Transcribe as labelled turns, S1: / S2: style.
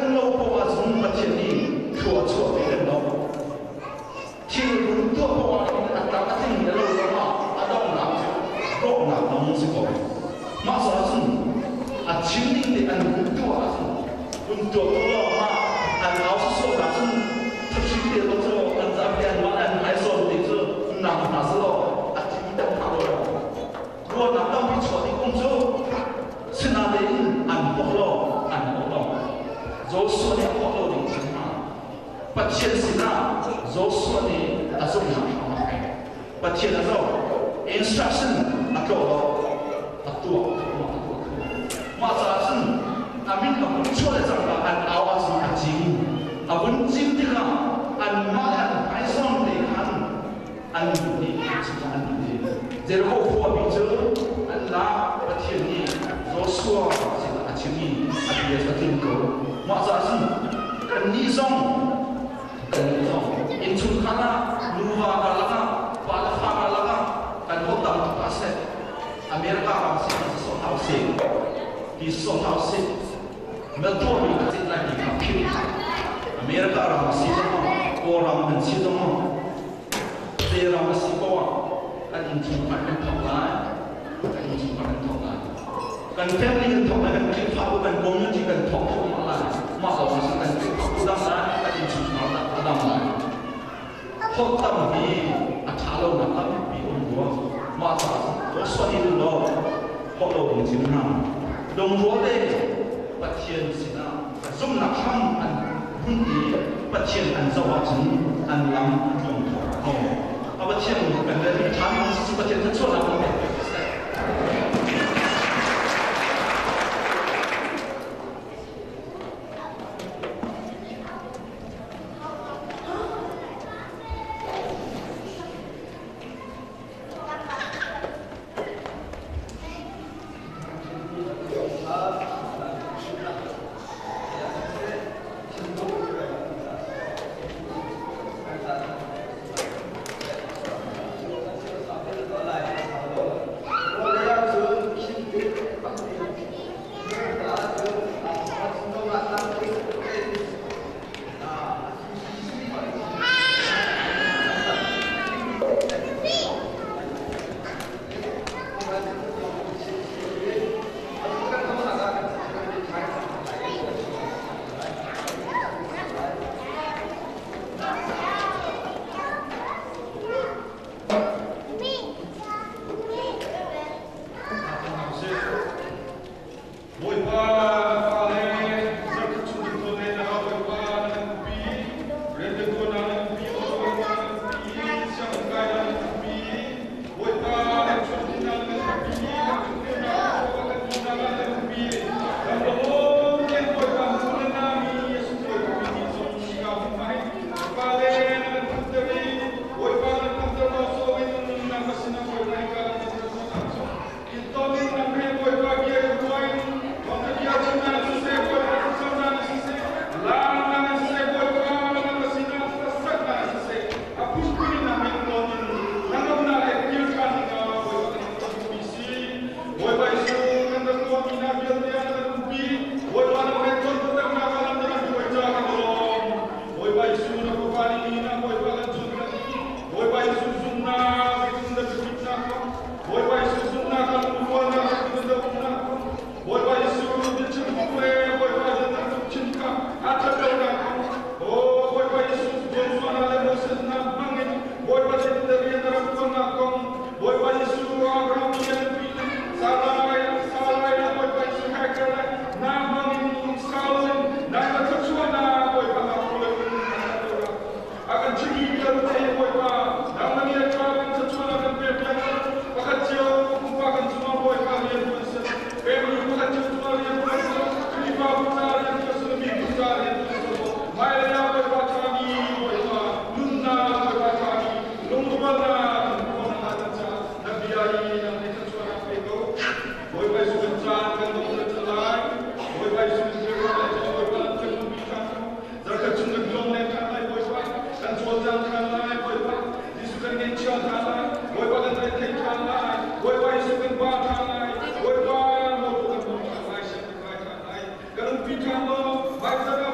S1: 跟老婆啊从不天里错错别人咯，天人多婆啊，打听你的路嘛，到哪就到哪东西过，马上是啊，亲人的安多啊是，多了嘛，老是说那是特殊的咯，这咱边嘛还说的是那是咯，今天他咯，如果拿到你错的工作，是那的安不咯，安不咯。若说你好多的情况，不天是那，若说你那种那开，不天的时候，instruction 那够了，那多，马上是阿明阿不错的长大，按熬阿是阿金，阿文金的个，按马汉还上的看，按努力是按努力，这个货币者，按拿不天的，若说是阿青的，阿别是听够。马上是跟你上，因出看啦，路啊个啦个，巴拉哈个啦个，跟我当大些，阿美国是说好些，比说好些，没多米个进来你看拼，阿美国人是什么？我人是什么？这人是过啊，跟因出看跟同来，跟因出看跟同来。跟 family 跟同来跟军法部跟community 跟同同来，马上是跟军法部当来，跟军法部当来，好当比啊查了那当比中国，马上我说你了，好了我们经常，中国的不天是那，中那汉安本地不天安造化成安郎中国哦，啊不天跟人他们是不天他错了我们。
S2: Vai